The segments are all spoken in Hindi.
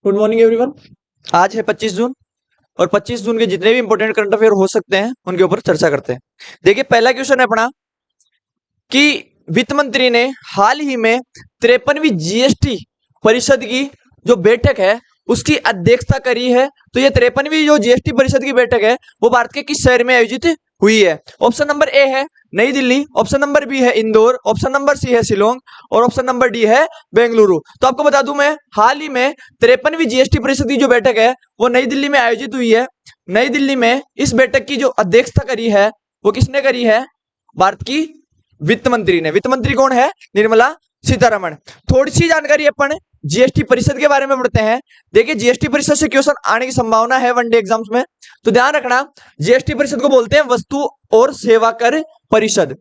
Good morning everyone. आज है 25 जून और 25 जून के जितने भी इंपॉर्टेंट करंट अफेयर हो सकते हैं उनके ऊपर चर्चा करते हैं। देखिए, पहला क्वेश्चन है अपना कि वित्त मंत्री ने हाल ही में 53वीं जीएसटी परिषद की जो बैठक है उसकी अध्यक्षता करी है। तो ये 53वीं जो जीएसटी परिषद की बैठक है वो भारत के किस शहर में आयोजित हुई है? ऑप्शन नंबर ए है नई दिल्ली, ऑप्शन नंबर बी है इंदौर, ऑप्शन नंबर सी है शिलोंग और ऑप्शन नंबर डी है बेंगलुरु। तो आपको बता दूं, मैं हाल ही में 53वीं जीएसटी परिषद की जो बैठक है वो नई दिल्ली में आयोजित हुई है। नई दिल्ली में इस बैठक की जो अध्यक्षता करी है वो किसने करी है? भारत की वित्त मंत्री ने। वित्त मंत्री कौन है? निर्मला सीतारमण। थोड़ी सी जानकारी अपन जीएसटी परिषद के बारे में पढ़ते हैं। देखिए, जीएसटी परिषद से क्वेश्चन आने की संभावना है वनडे एग्जाम्स में, तो ध्यान रखना। जीएसटी परिषद को बोलते हैं वस्तु और सेवा कर परिषद।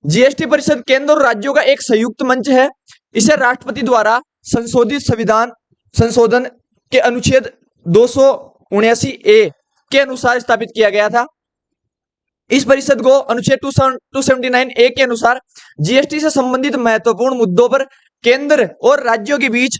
जीएसटी परिषद केंद्र और राज्यों का एक संयुक्त मंच है। इसे राष्ट्रपति द्वारा संशोधित संविधान संशोधन के अनुच्छेद 279A के अनुसार स्थापित किया गया था। इस परिषद को अनुच्छेद 279A के अनुसार जीएसटी से संबंधित महत्वपूर्ण मुद्दों पर केंद्र और राज्यों के बीच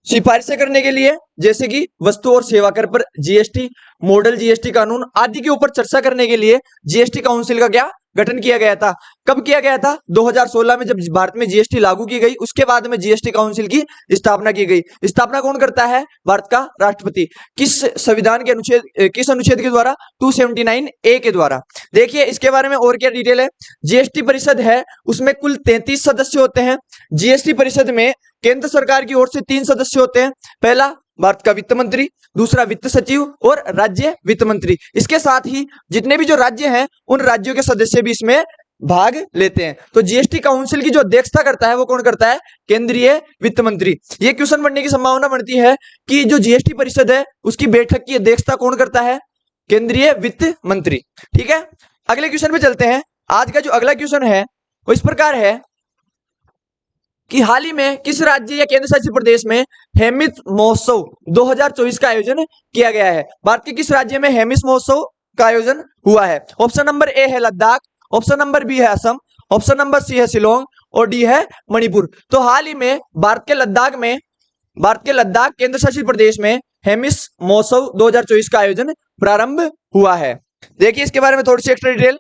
सिफारिशें करने के लिए, जैसे कि वस्तु और सेवा कर पर जीएसटी, मॉडल जीएसटी कानून आदि के ऊपर चर्चा करने के लिए जीएसटी काउंसिल का क्या गठन किया गया था। कब किया गया था? 2016 में, जब भारत में जीएसटी लागू की गई उसके बाद में जीएसटी काउंसिल की स्थापना की गई। स्थापना कौन करता है? भारत का राष्ट्रपति। किस संविधान के अनुच्छेद, किस अनुच्छेद के द्वारा? 279A के द्वारा। देखिए, इसके बारे में और क्या डिटेल है। जीएसटी परिषद है उसमें कुल 33 सदस्य होते हैं। जीएसटी परिषद में केंद्र सरकार की ओर से 3 सदस्य होते हैं। पहला भारत का वित्त मंत्री, दूसरा वित्त सचिव और राज्य वित्त मंत्री। इसके साथ ही जितने भी जो राज्य हैं उन राज्यों के सदस्य भी इसमें भाग लेते हैं। तो जीएसटी काउंसिल की जो अध्यक्षता करता है वो कौन करता है? केंद्रीय वित्त मंत्री। ये क्वेश्चन बनने की संभावना बनती है कि जो जीएसटी परिषद है उसकी बैठक की अध्यक्षता कौन करता है? केंद्रीय वित्त मंत्री। ठीक है, अगले क्वेश्चन पे चलते हैं। आज का जो अगला क्वेश्चन है वो इस प्रकार है कि हाल ही में किस राज्य या केंद्र शासित प्रदेश में हेमिस महोत्सव 2024 का आयोजन किया गया है? भारत के किस राज्य में हेमिस महोत्सव का आयोजन हुआ है? ऑप्शन नंबर ए है लद्दाख, ऑप्शन नंबर बी है असम, ऑप्शन नंबर सी है शिलोंग और डी है मणिपुर। तो हाल ही में भारत के लद्दाख केंद्र शासित प्रदेश में हेमिस महोत्सव 2024 का आयोजन प्रारंभ हुआ है। देखिए, इसके बारे में थोड़ी सी एक्स्ट्रा डिटेल।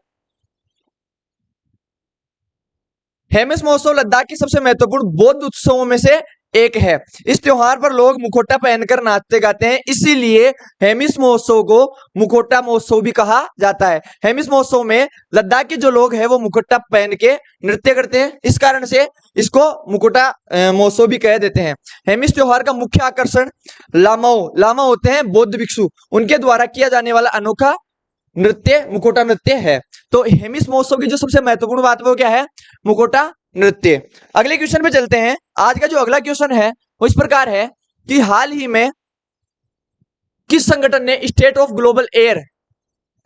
हेमिस महोत्सव लद्दाख के सबसे महत्वपूर्ण बौद्ध उत्सवों में से एक है। इस त्योहार पर लोग मुखौटा पहनकर नाचते गाते हैं, इसीलिए हेमिस महोत्सव को मुखौटा महोत्सव भी कहा जाता है। हेमिस महोत्सव में लद्दाख के जो लोग हैं वो मुखौटा पहन के नृत्य करते हैं, इस कारण से इसको मुखौटा महोत्सव भी कह देते हैं। हेमिस त्योहार का मुख्य आकर्षण लामा होते हैं बौद्ध भिक्षु, उनके द्वारा किया जाने वाला अनोखा नृत्य मुखौटा नृत्य है। तो हेमिस महोत्सव की जो सबसे महत्वपूर्ण बात वो क्या है? मुखौटा नृत्य। अगले क्वेश्चन पे चलते हैं। आज का जो अगला क्वेश्चन है वो इस प्रकार है कि हाल ही में किस संगठन ने state of global air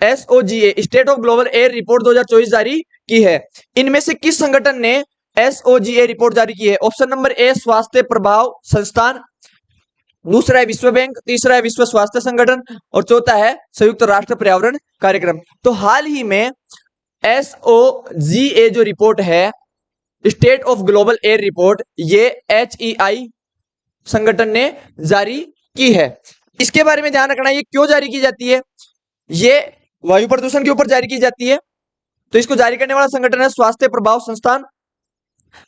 SOGA state of global air report 2024 जारी की है? इनमें से किस संगठन ने SOGA रिपोर्ट जारी की है? ऑप्शन नंबर ए स्वास्थ्य प्रभाव संस्थान, दूसरा है विश्व बैंक, तीसरा है विश्व स्वास्थ्य संगठन और चौथा है संयुक्त राष्ट्र पर्यावरण कार्यक्रम। तो हाल ही में SOGA जो रिपोर्ट है, state of global air report, ये HEI संगठन ने जारी की है। इसके बारे में ध्यान रखना, ये क्यों जारी की जाती है? ये वायु प्रदूषण के ऊपर जारी की जाती है। तो इसको जारी करने वाला संगठन है स्वास्थ्य प्रभाव संस्थान।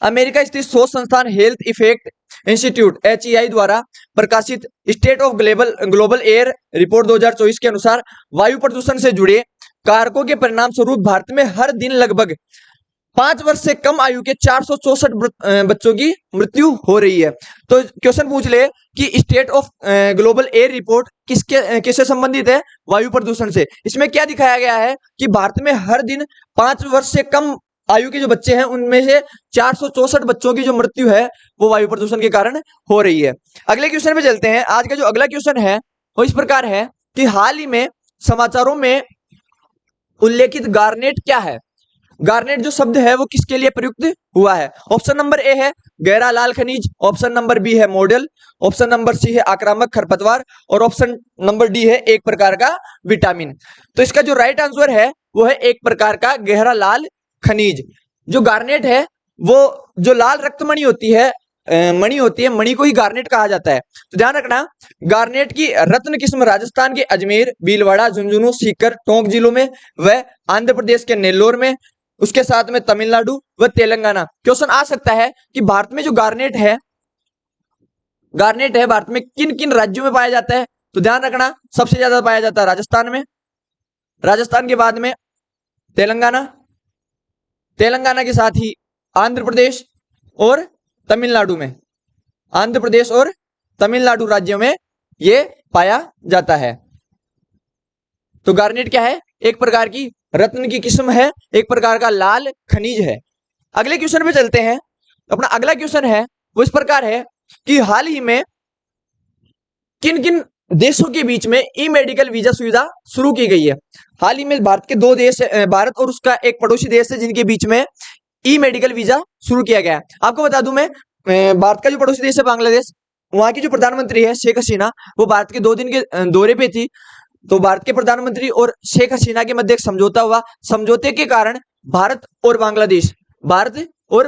अमेरिका स्थित शोध संस्थान हेल्थ इफेक्ट इंस्टीट्यूट HEI द्वारा प्रकाशित state of global air report 2024 के अनुसार वायु प्रदूषण से जुड़े कारकों के परिणाम स्वरूप भारत में हर दिन लगभग 5 वर्ष से कम आयु के 464 बच्चों की मृत्यु हो रही है। तो क्वेश्चन पूछ ले कि state of global air report किससे संबंधित है? वायु प्रदूषण से। इसमें क्या दिखाया गया है कि भारत में हर दिन 5 वर्ष से कम आयु के जो बच्चे हैं उनमें से 464 बच्चों की जो मृत्यु है वो वायु प्रदूषण के कारण हो रही है। अगले क्वेश्चन पे चलते हैं। आज का जो अगला क्वेश्चन है वो इस प्रकार है कि हाल ही में समाचारों में उल्लेखित गार्नेट क्या है? गार्नेट जो शब्द है वो किसके लिए प्रयुक्त हुआ है? ऑप्शन नंबर ए है गहरा लाल खनिज, ऑप्शन नंबर बी है मॉडल, ऑप्शन नंबर सी है आक्रामक खरपतवार और ऑप्शन नंबर डी है एक प्रकार का विटामिन। तो इसका जो राइट आंसर है वो है एक प्रकार का गहरा लाल खनिज। जो गार्नेट है वो जो लाल रक्तमणि होती है मणि होती है, मणि को ही गार्नेट कहा जाता है। तो ध्यान रखना, गार्नेट की रत्न किस्म राजस्थान के अजमेर, भीलवाड़ा, झुंझुनू, सीकर, टोंक जिलों में व आंध्र प्रदेश के नेल्लोर में, उसके साथ में तमिलनाडु व तेलंगाना। क्वेश्चन आ सकता है कि भारत में जो गार्नेट है भारत में किन किन राज्यों में पाया जाता है। तो ध्यान रखना, सबसे ज्यादा पाया जाता है राजस्थान में, राजस्थान के बाद में तेलंगाना, तेलंगाना के साथ ही आंध्र प्रदेश और तमिलनाडु में, आंध्र प्रदेश और तमिलनाडु राज्यों में यह पाया जाता है। तो गार्नेट क्या है? एक प्रकार की रत्न की किस्म है, एक प्रकार का लाल खनिज है। अगले क्वेश्चन पे चलते हैं। अपना अगला क्वेश्चन है वो इस प्रकार है कि हाल ही में किन किन देशों के बीच में ई मेडिकल वीजा सुविधा शुरू की गई है। हाल ही में भारत के दो देश, भारत और उसका एक पड़ोसी देश है, जिनके बीच में ई मेडिकल वीजा शुरू किया गया है। आपको बता दूं मैं, भारत का जो पड़ोसी देश है बांग्लादेश, वहां की जो प्रधानमंत्री है शेख हसीना, वो भारत के 2 दिन के दौरे पे थी। तो भारत के प्रधानमंत्री और शेख हसीना के मध्य एक समझौता हुआ। समझौते के कारण भारत और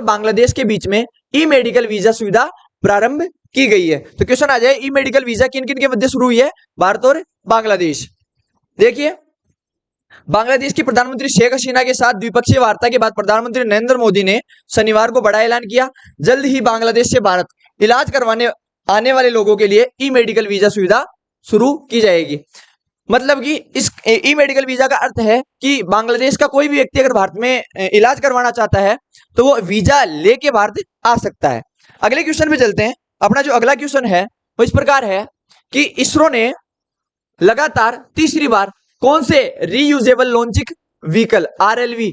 बांग्लादेश के बीच में ई मेडिकल वीजा सुविधा प्रारंभ की गई है। तो क्वेश्चन आ जाए, ई मेडिकल वीजा किन किन के मध्य शुरू हुई है? भारत और बांग्लादेश। देखिए, बांग्लादेश की प्रधानमंत्री शेख हसीना के साथ द्विपक्षीय वार्ता के बाद प्रधानमंत्री नरेंद्र मोदी ने शनिवार को बड़ा ऐलान किया, जल्द ही बांग्लादेश से भारत इलाज करवाने आने वाले लोगों के लिए ई मेडिकल वीजा सुविधा शुरू की जाएगी। मतलब कि इस ई मेडिकल वीजा का अर्थ है कि बांग्लादेश का कोई भी व्यक्ति अगर भारत में इलाज करवाना चाहता है तो वो वीजा लेके भारत आ सकता है। अगले क्वेश्चन पे चलते हैं। अपना जो अगला क्वेश्चन है वो इस प्रकार है कि इसरो ने लगातार तीसरी बार कौन से रीयूजेबल लॉन्चिंग व्हीकल RLV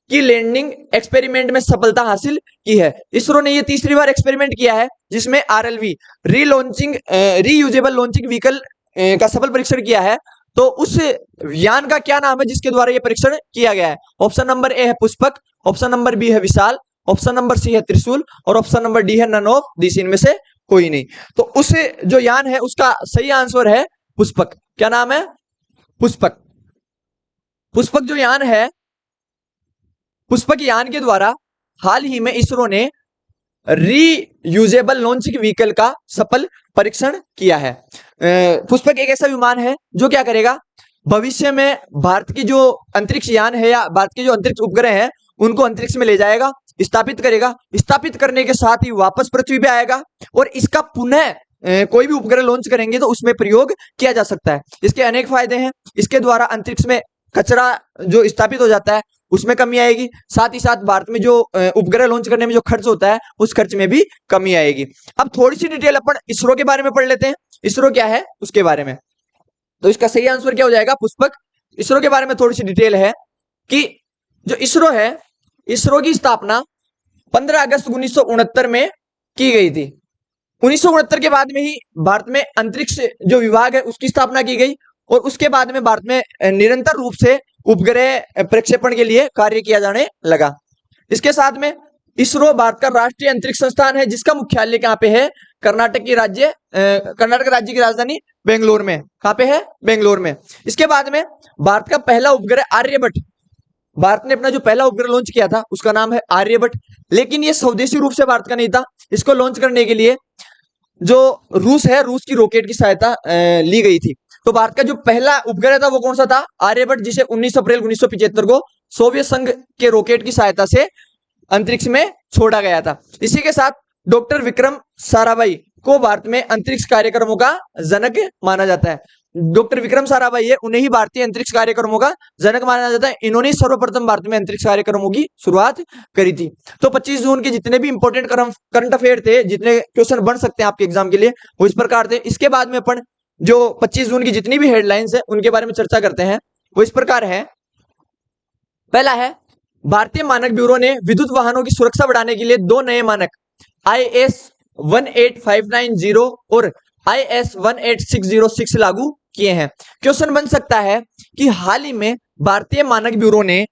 की लैंडिंग एक्सपेरिमेंट में सफलता हासिल की है। इसरो ने यह तीसरी बार एक्सपेरिमेंट किया है जिसमें RLV रीयूजेबल लॉन्चिंग व्हीकल का सफल परीक्षण किया है। तो उस यान का क्या नाम है जिसके द्वारा यह परीक्षण किया गया है? ऑप्शन नंबर ए है पुष्पक, ऑप्शन नंबर बी है विशाल, ऑप्शन नंबर सी है त्रिशूल और ऑप्शन नंबर डी है नन ऑफ दिस, इनमें से कोई नहीं। तो उस जो यान है उसका सही आंसर है पुष्पक। क्या नाम है? पुष्पक। पुष्पक जो यान है, पुष्पक यान के द्वारा हाल ही में इसरो ने रीयूजेबल लॉन्चिंग व्हीकल का सफल परीक्षण किया है। पुष्पक एक ऐसा विमान है जो क्या करेगा, भविष्य में भारत की जो अंतरिक्ष यान है या भारत के जो अंतरिक्ष उपग्रह हैं उनको अंतरिक्ष में ले जाएगा, स्थापित करेगा, स्थापित करने के साथ ही वापस पृथ्वी पे आएगा और इसका पुनः कोई भी उपग्रह लॉन्च करेंगे तो उसमें प्रयोग किया जा सकता है। इसके अनेक फायदे हैं। इसके द्वारा अंतरिक्ष में कचरा जो स्थापित हो जाता है उसमें कमी आएगी, साथ ही साथ भारत में जो उपग्रह लॉन्च करने में जो खर्च होता है उस खर्च में भी कमी आएगी। अब थोड़ी सी डिटेल अपन इसरो के बारे में पढ़ लेते हैं, इसरो क्या है उसके बारे में। तो इसका सही आंसर क्या हो जाएगा? पुष्पक। इसरो के बारे में थोड़ी सी डिटेल है कि जो इसरो है, इसरो की स्थापना 15 अगस्त 1969 में की गई थी। 1969 के बाद में ही भारत में अंतरिक्ष जो विभाग है उसकी स्थापना की गई और उसके बाद में भारत में निरंतर रूप से उपग्रह प्रक्षेपण के लिए कार्य किया जाने लगा। इसके साथ में इसरो भारत का राष्ट्रीय अंतरिक्ष संस्थान है जिसका मुख्यालय कहाँ पे है? कर्नाटक राज्य की राजधानी बेंगलोर में। कहाँ पे है? बेंगलोर में। इसके बाद में भारत का पहला उपग्रह आर्यभट्ट, भारत ने अपना जो पहला उपग्रह लॉन्च किया था उसका नाम है आर्यभट्ट, लेकिन ये स्वदेशी रूप से भारत का नहीं था। इसको लॉन्च करने के लिए जो रूस है, रूस की रॉकेट की सहायता ली गई थी। तो भारत का जो पहला उपग्रह था वो कौन सा था? आर्यभट्ट, जिसे 19 अप्रैल 1975 को सोवियत संघ के रॉकेट की सहायता से अंतरिक्ष में छोड़ा गया था। इसी के साथ डॉक्टर विक्रम साराभाई को भारत में अंतरिक्ष कार्यक्रमों का जनक माना जाता है। डॉक्टर विक्रम साराभाई है, उन्हें ही भारतीय अंतरिक्ष कार्यक्रमों का जनक माना जाता है। इन्होंने सर्वप्रथम भारत में अंतरिक्ष कार्यक्रमों की शुरुआत करी थी। तो 25 जून के जितने भी इंपॉर्टेंट करंट अफेयर थे, जितने क्वेश्चन बन सकते हैं आपके एग्जाम के लिए, वो इस प्रकार थे। इसके बाद में अपन जो 25 जून की जितनी भी हेडलाइंस है उनके बारे में चर्चा करते हैं। वो इस प्रकार है। पहला है, भारतीय मानक ब्यूरो ने विद्युत वाहनों की सुरक्षा बढ़ाने के लिए 2 नए मानक IS 18590 और IS 18606 लागू किए हैं। क्वेश्चन बन सकता है कि हाल ही में भारतीय मानक ब्यूरो ने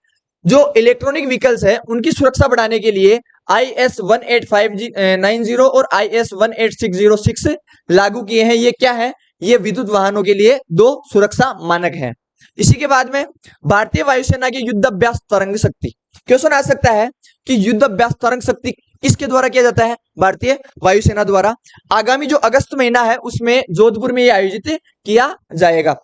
जो इलेक्ट्रॉनिक व्हीकल्स है उनकी सुरक्षा बढ़ाने के लिए IS 18590 और IS 18606 लागू किए हैं। ये क्या है? ये विद्युत वाहनों के लिए 2 सुरक्षा मानक हैं। इसी के बाद में भारतीय वायुसेना की युद्ध अभ्यास तरंग शक्ति। क्वेश्चन आ सकता है कि युद्ध अभ्यास तरंग शक्ति किसके द्वारा किया जाता है? भारतीय वायुसेना द्वारा। आगामी जो अगस्त महीना है उसमें जोधपुर में ये आयोजित किया जाएगा।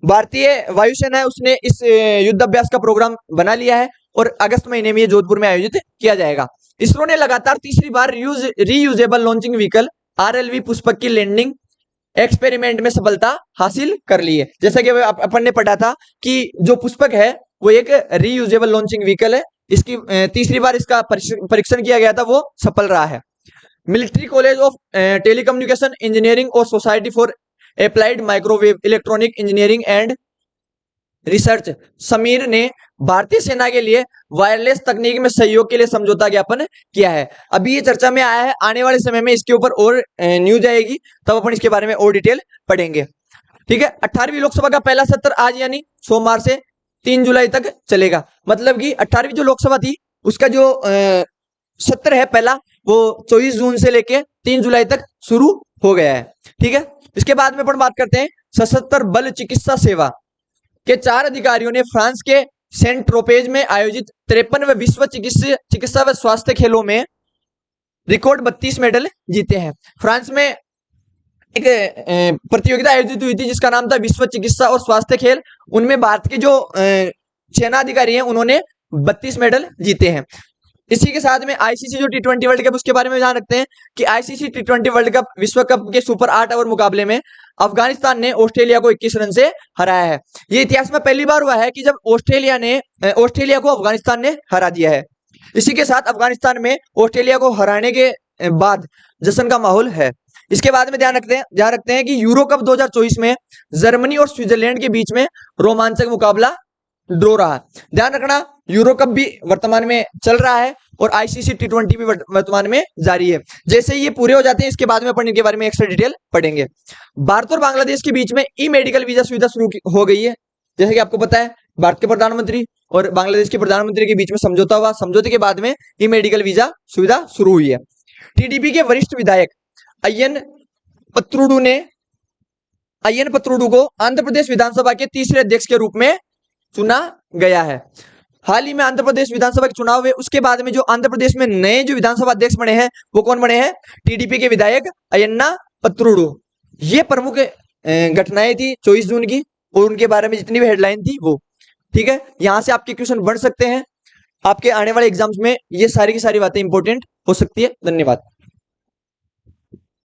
भारतीय वायुसेना है उसने इस युद्ध अभ्यास का प्रोग्राम बना लिया है और अगस्त महीने में ये जोधपुर में आयोजित किया जाएगा। इसरो ने लगातार तीसरी बार reusable launching vehicle RLV Pushpak की लैंडिंग एक्सपेरिमेंट में सफलता हासिल कर ली है। जैसा कि अपन ने पढ़ा था कि जो पुष्पक है वो एक रीयूजेबल लॉन्चिंग व्हीकल है। इसकी तीसरी बार इसका परीक्षण किया गया था, वो सफल रहा है। Military college of telecommunication engineering और society for applied microwave electronic engineering and research SAMEER ने भारतीय सेना के लिए वायरलेस तकनीक में सहयोग के लिए समझौता ज्ञापन किया है। अभी ये चर्चा में आया है, आने वाले समय में इसके ऊपर और न्यूज आएगी, तब अपन इसके बारे में और डिटेल पढ़ेंगे। ठीक है, 18वीं लोकसभा का पहला सत्र आज यानी सोमवार से 3 जुलाई तक चलेगा। मतलब कि 18वीं जो लोकसभा थी उसका जो सत्र है पहला, वो 24 जून से लेके 3 जुलाई तक शुरू हो गया है। ठीक है, इसके बाद में अपन बात करते हैं सशस्त्र बल चिकित्सा सेवा के 4 अधिकारियों ने फ्रांस के सेंट ट्रोपेज में आयोजित 53वें विश्व चिकित्सा व स्वास्थ्य खेलों में रिकॉर्ड 32 मेडल जीते हैं। फ्रांस में एक प्रतियोगिता आयोजित हुई थी जिसका नाम था विश्व चिकित्सा और स्वास्थ्य खेल। उनमें भारत के जो सेना अधिकारी हैं उन्होंने 32 मेडल जीते हैं। इसी के साथ में आईसीसी जो T20 वर्ल्ड कप उसके बारे में जान रखते हैं कि आईसीसी T20 वर्ल्ड कप विश्व कप के सुपर 8 ओवर मुकाबले में अफगानिस्तान ने ऑस्ट्रेलिया को 21 रन से हराया है। ये इतिहास में पहली बार हुआ है कि जब ऑस्ट्रेलिया को अफगानिस्तान ने हरा दिया है। इसी के साथ अफगानिस्तान में ऑस्ट्रेलिया को हराने के बाद जश्न का माहौल है। इसके बाद में ध्यान रखते हैं कि यूरो कप 2024 में जर्मनी और स्विट्जरलैंड के बीच में रोमांचक मुकाबला ड्रॉ रहा। ध्यान रखना, यूरो कप भी वर्तमान में चल रहा है और आईसीसी T20 भी वर्तमान में जारी है। जैसे ही ये पूरे हो जाते हैं इसके बाद में अपन इनके बारे में एक्स्ट्रा डिटेल पढ़ेंगे। भारत और बांग्लादेश के बीच में ई मेडिकल वीजा सुविधा शुरू हो गई है। जैसे कि आपको पता है भारत के प्रधानमंत्री और बांग्लादेश के प्रधानमंत्री के बीच में समझौता हुआ, समझौते के बाद में ई मेडिकल वीजा सुविधा शुरू हुई है। टीडीपी के वरिष्ठ विधायक अय्यन पत्रुडू को आंध्र प्रदेश विधानसभा के तीसरे अध्यक्ष के रूप में चुना गया है। हाल ही में आंध्र प्रदेश विधानसभा के चुनाव हुए, उसके बाद में जो आंध्र प्रदेश में नए जो विधानसभा अध्यक्ष बने हैं वो कौन बने हैं? टीडीपी के विधायक अय्यन्ना पत्रुडू। ये प्रमुख घटनाएं थी 24 जून की और उनके बारे में जितनी भी हेडलाइन थी वो। ठीक है, यहां से आपके क्वेश्चन बढ़ सकते हैं। आपके आने वाले एग्जाम्स में ये सारी की सारी बातें इंपॉर्टेंट हो सकती है। धन्यवाद।